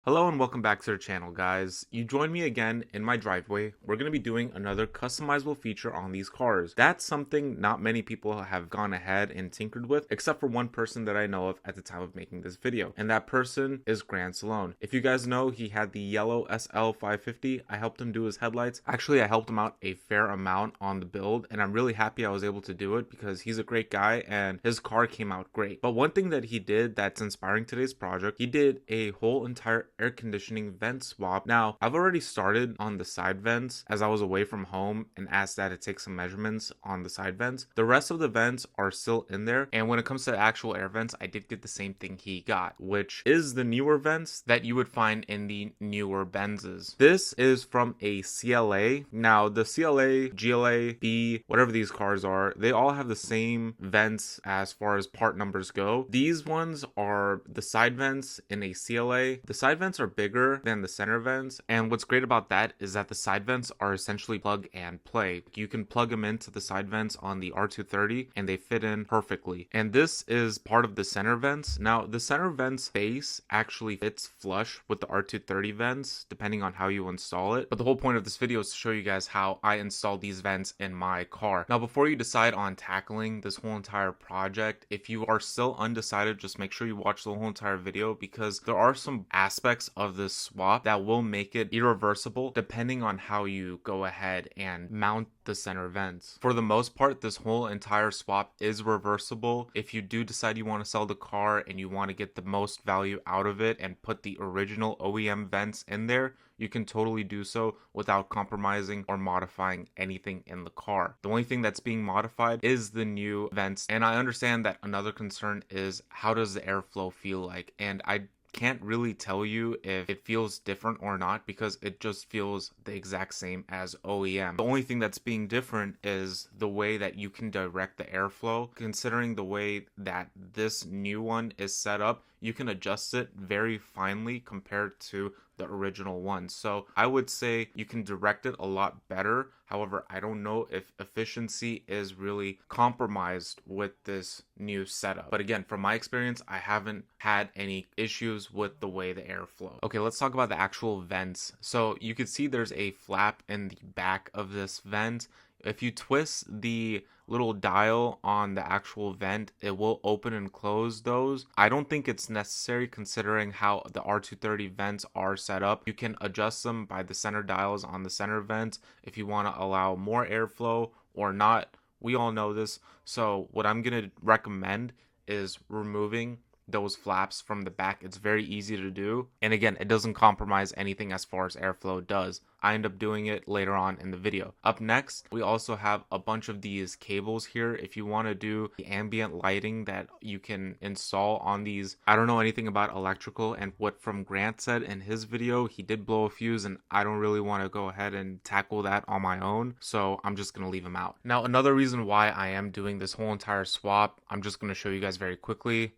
Hello and welcome back to the channel, guys. You join me again in my driveway. We're going to be doing another customizable feature on these cars. That's something not many people have gone ahead and tinkered with, except for one person that I know of at the time of making this video. And that person is Grant Salone. If you guys know, he had the yellow Sl55. I helped him do his headlights. Actually, I helped him out a fair amount on the build, and I'm really happy I was able to do it because he's a great guy and his car came out great. But one thing that he did that's inspiring today's project, he did a whole entire air conditioning vent swap. Now, I've already started on the side vents as I was away from home and asked Dad to take some measurements on the side vents. The rest of the vents are still in there, and when it comes to actual air vents, I did get the same thing he got, which is the newer vents that you would find in the newer Benzes. This is from a CLA. Now, the CLA, GLA, B, whatever these cars are, they all have the same vents as far as part numbers go. These ones are the side vents in a CLA. The side vents are bigger than the center vents, and what's great about that is that the side vents are essentially plug and play. You can plug them into the side vents on the R230 and they fit in perfectly. And this is part of the center vents. Now, the center vents face actually fits flush with the R230 vents depending on how you install it, but the whole point of this video is to show you guys how I install these vents in my car. Now, before you decide on tackling this whole entire project, if you are still undecided, just make sure you watch the whole entire video because there are some aspects of this swap that will make it irreversible depending on how you go ahead and mount the center vents. For the most part, this whole entire swap is reversible. If you do decide you want to sell the car and you want to get the most value out of it and put the original OEM vents in there, you can totally do so without compromising or modifying anything in the car. The only thing that's being modified is the new vents, and I understand that another concern is how does the airflow feel like, and I can't really tell you if it feels different or not because it just feels the exact same as OEM. The only thing that's being different is the way that you can direct the airflow. Considering the way that this new one is set up, you can adjust it very finely compared to the original one. So I would say you can direct it a lot better. However, I don't know if efficiency is really compromised with this new setup. But again, from my experience, I haven't had any issues with the way the air flows. Okay, let's talk about the actual vents. So you can see there's a flap in the back of this vent. If you twist the little dial on the actual vent, it will open and close those. I don't think it's necessary considering how the R230 vents are set up. You can adjust them by the center dials on the center vents if you want to allow more airflow or not. We all know this. So what I'm going to recommend is removing those flaps from the back. It's very easy to do, and again, it doesn't compromise anything as far as airflow does. I end up doing it later on in the video. Up next, we also have a bunch of these cables here. If you want to do the ambient lighting that you can install on these, I don't know anything about electrical, and what from Grant said in his video, he did blow a fuse, and I don't really want to go ahead and tackle that on my own, so I'm just going to leave him out. Now, another reason why I am doing this whole entire swap, I'm just going to show you guys very quickly.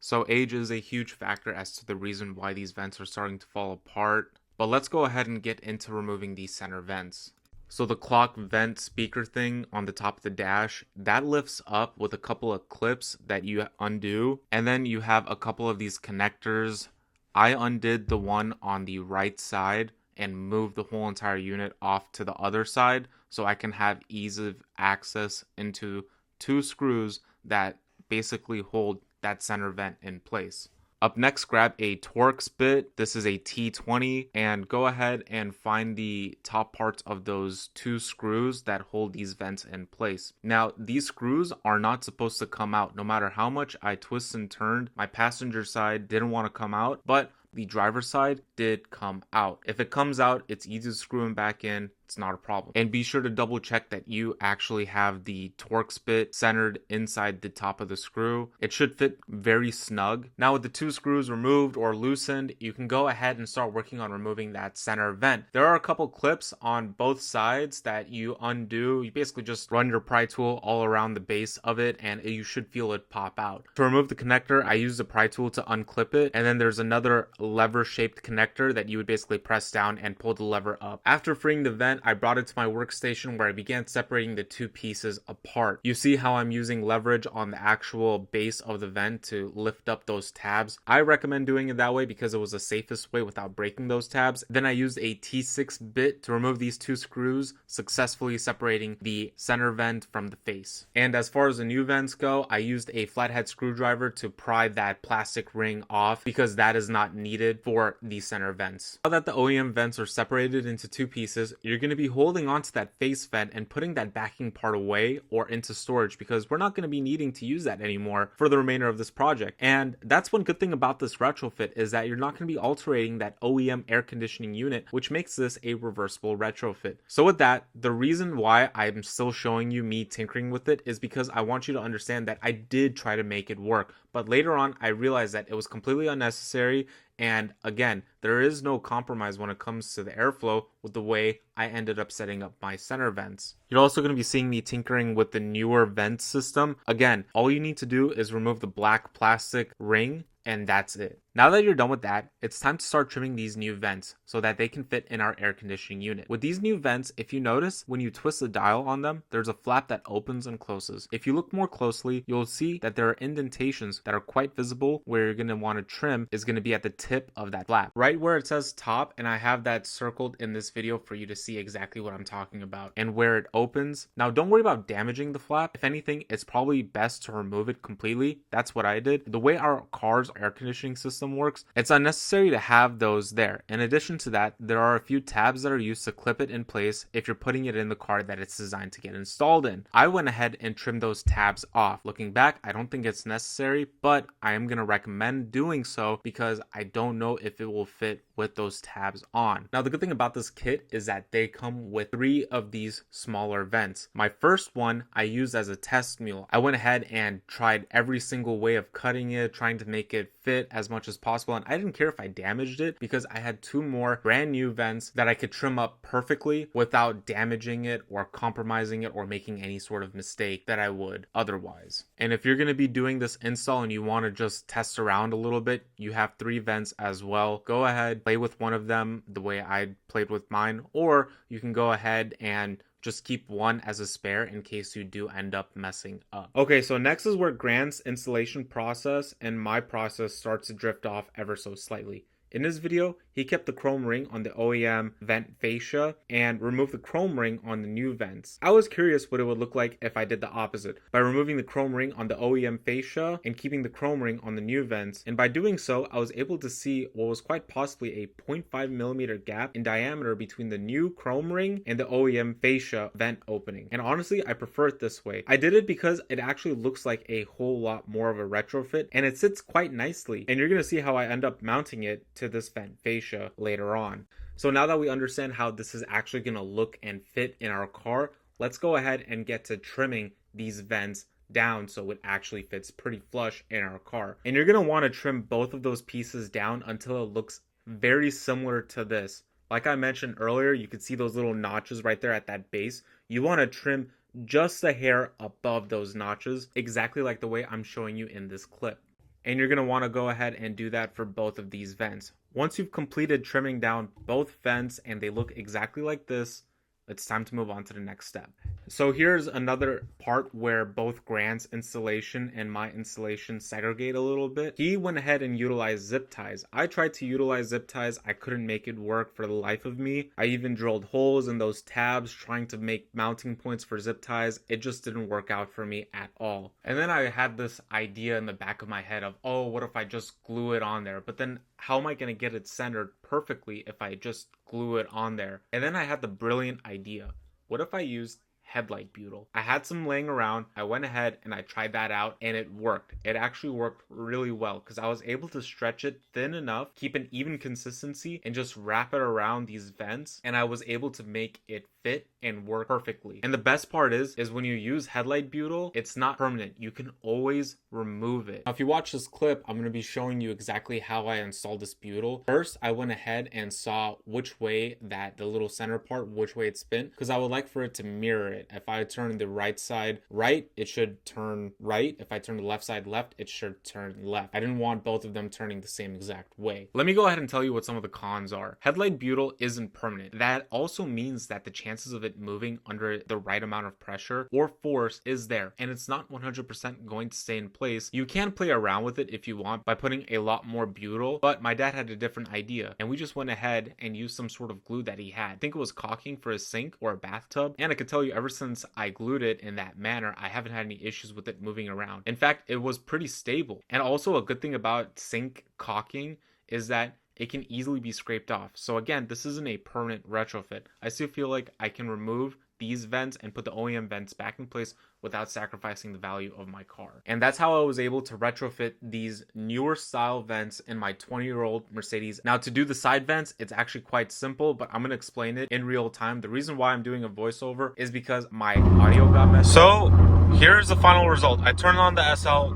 So age is a huge factor as to the reason why these vents are starting to fall apart. But let's go ahead and get into removing these center vents. So the clock vent speaker thing on the top of the dash, that lifts up with a couple of clips that you undo. And then you have a couple of these connectors. I undid the one on the right side and moved the whole entire unit off to the other side so I can have ease of access into two screws that basically hold that center vent in place. Up next, grab a Torx bit. This is a T20, and go ahead and find the top parts of those two screws that hold these vents in place. Now, these screws are not supposed to come out. No matter how much I twist and turned, my passenger side didn't want to come out, but the driver's side did come out. If it comes out, it's easy to screw them back in. It's not a problem. And be sure to double check that you actually have the Torx bit centered inside the top of the screw. It should fit very snug. Now with the two screws removed or loosened, you can go ahead and start working on removing that center vent. There are a couple clips on both sides that you undo. You basically just run your pry tool all around the base of it and you should feel it pop out. To remove the connector, I use the pry tool to unclip it, and then there's another lever shaped connector that you would basically press down and pull the lever up. After freeing the vent, I brought it to my workstation where I began separating the two pieces apart. You see how I'm using leverage on the actual base of the vent to lift up those tabs. I recommend doing it that way because it was the safest way without breaking those tabs. Then I used a T6 bit to remove these two screws, successfully separating the center vent from the face. And as far as the new vents go, I used a flathead screwdriver to pry that plastic ring off because that is not needed for the center vents. Now that the OEM vents are separated into two pieces, you're going to be holding onto that face vent and putting that backing part away or into storage because we're not going to be needing to use that anymore for the remainder of this project. And that's one good thing about this retrofit is that you're not going to be altering that OEM air conditioning unit, which makes this a reversible retrofit. So with that, the reason why I'm still showing you me tinkering with it is because I want you to understand that I did try to make it work, but later on I realized that it was completely unnecessary. And again, there is no compromise when it comes to the airflow with the way I ended up setting up my center vents. You're also going to be seeing me tinkering with the newer vent system. Again, all you need to do is remove the black plastic ring and that's it. Now that you're done with that, it's time to start trimming these new vents so that they can fit in our air conditioning unit. With these new vents, if you notice, when you twist the dial on them, there's a flap that opens and closes. If you look more closely, you'll see that there are indentations that are quite visible. Where you're going to want to trim is going to be at the tip of that flap, right where it says top, and I have that circled in this video for you to see exactly what I'm talking about. And where it opens, now don't worry about damaging the flap. If anything, it's probably best to remove it completely. That's what I did. The way our car's air conditioning system works, it's unnecessary to have those there. In addition to that, there are a few tabs that are used to clip it in place if you're putting it in the car that it's designed to get installed in. I went ahead and trimmed those tabs off. Looking back, I don't think it's necessary, but I am going to recommend doing so because I don't know if it will fit with those tabs on. Now, the good thing about this kit is that they come with 3 of these smaller vents. My first one I used as a test mule. I went ahead and tried every single way of cutting it, trying to make it fit as much as possible, and I didn't care if I damaged it because I had 2 more brand new vents that I could trim up perfectly without damaging it or compromising it or making any sort of mistake that I would otherwise. And if you're going to be doing this install and you want to just test around a little bit, you have 3 vents as well. Go ahead, play with one of them the way I played with mine, or you can go ahead and just keep one as a spare in case you do end up messing up. Okay, so next is where Grant's installation process and my process starts to drift off ever so slightly. In this video, he kept the chrome ring on the OEM vent fascia and removed the chrome ring on the new vents. I was curious what it would look like if I did the opposite, by removing the chrome ring on the OEM fascia and keeping the chrome ring on the new vents. And by doing so, I was able to see what was quite possibly a 0.5mm gap in diameter between the new chrome ring and the OEM fascia vent opening. And honestly, I prefer it this way. I did it because it actually looks like a whole lot more of a retrofit and it sits quite nicely. And you're going to see how I end up mounting it to this vent fascia later on. So now that we understand how this is actually going to look and fit in our car, let's go ahead and get to trimming these vents down so it actually fits pretty flush in our car. And you're going to want to trim both of those pieces down until it looks very similar to this. Like I mentioned earlier, you can see those little notches right there at that base. You want to trim just a hair above those notches, exactly like the way I'm showing you in this clip. And you're going to want to go ahead and do that for both of these vents. Once you've completed trimming down both vents and they look exactly like this, it's time to move on to the next step. So here's another part where both Grant's installation and my installation segregate a little bit. He went ahead and utilized zip ties. I tried to utilize zip ties. I couldn't make it work for the life of me. I even drilled holes in those tabs trying to make mounting points for zip ties. It just didn't work out for me at all. And then I had this idea in the back of my head of, oh, what if I just glue it on there? But then how am I going to get it centered perfectly if I just glue it on there? And then I had the brilliant idea. What if I used headlight butyl? I had some laying around. I went ahead and I tried that out and it worked. It actually worked really well because I was able to stretch it thin enough, keep an even consistency, and just wrap it around these vents, and I was able to make it fit and work perfectly. And the best part is when you use headlight butyl, it's not permanent. You can always remove it. Now, if you watch this clip, I'm going to be showing you exactly how I installed this butyl. First, I went ahead and saw which way that the little center part, which way it spin, because I would like for it to mirror it. If I turn the right side right, it should turn right. If I turn the left side left, it should turn left. I didn't want both of them turning the same exact way. Let me go ahead and tell you what some of the cons are. Headlight butyl isn't permanent. That also means that the chance chances of it moving under the right amount of pressure or force is there, and it's not 100% going to stay in place. You can play around with it if you want by putting a lot more butyl, but my dad had a different idea, and we just went ahead and used some sort of glue that he had. I think it was caulking for a sink or a bathtub, and I could tell you ever since I glued it in that manner, I haven't had any issues with it moving around. In fact, it was pretty stable. And also a good thing about sink caulking is that it can easily be scraped off. So again, this isn't a permanent retrofit. I still feel like I can remove these vents and put the OEM vents back in place without sacrificing the value of my car. And that's how I was able to retrofit these newer style vents in my 20-year-old Mercedes. Now, to do the side vents, it's actually quite simple, but I'm gonna explain it in real time. The reason why I'm doing a voiceover is because my audio got messed up. So here's the final result. I turned on the SL.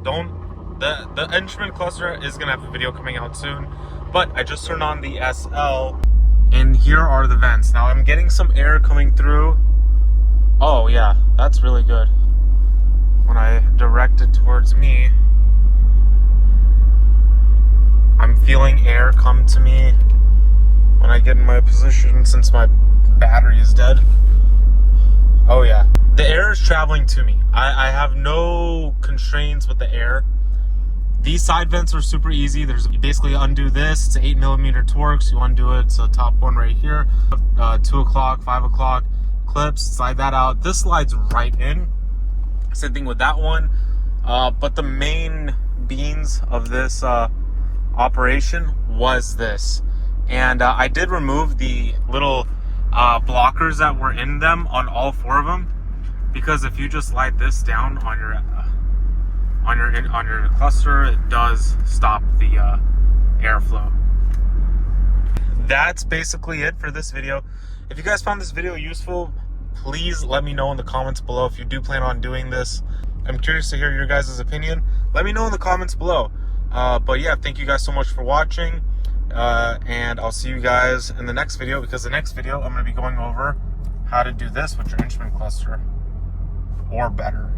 The instrument cluster is gonna have a video coming out soon, but I just turned on the SL, and here are the vents. Now I'm getting some air coming through. Oh yeah, that's really good. When I direct it towards me, I'm feeling air come to me when I get in my position since my battery is dead. Oh yeah, the air is traveling to me. I have no constraints with the air. These side vents are super easy. You basically undo this. It's an 8mm Torx. You undo it. It's the top one right here. 2 o'clock, 5 o'clock. Clips, slide that out. This slides right in. Same thing with that one. But the main beans of this operation was this. And I did remove the little blockers that were in them on all 4 of them, because if you just slide this down on your cluster, it does stop the airflow. That's basically it for this video. If you guys found this video useful, please let me know in the comments below if you do plan on doing this. I'm curious to hear your guys' opinion. Let me know in the comments below. But yeah, thank you guys so much for watching. And I'll see you guys in the next video, because the next video I'm going to be going over how to do this with your instrument cluster, or better.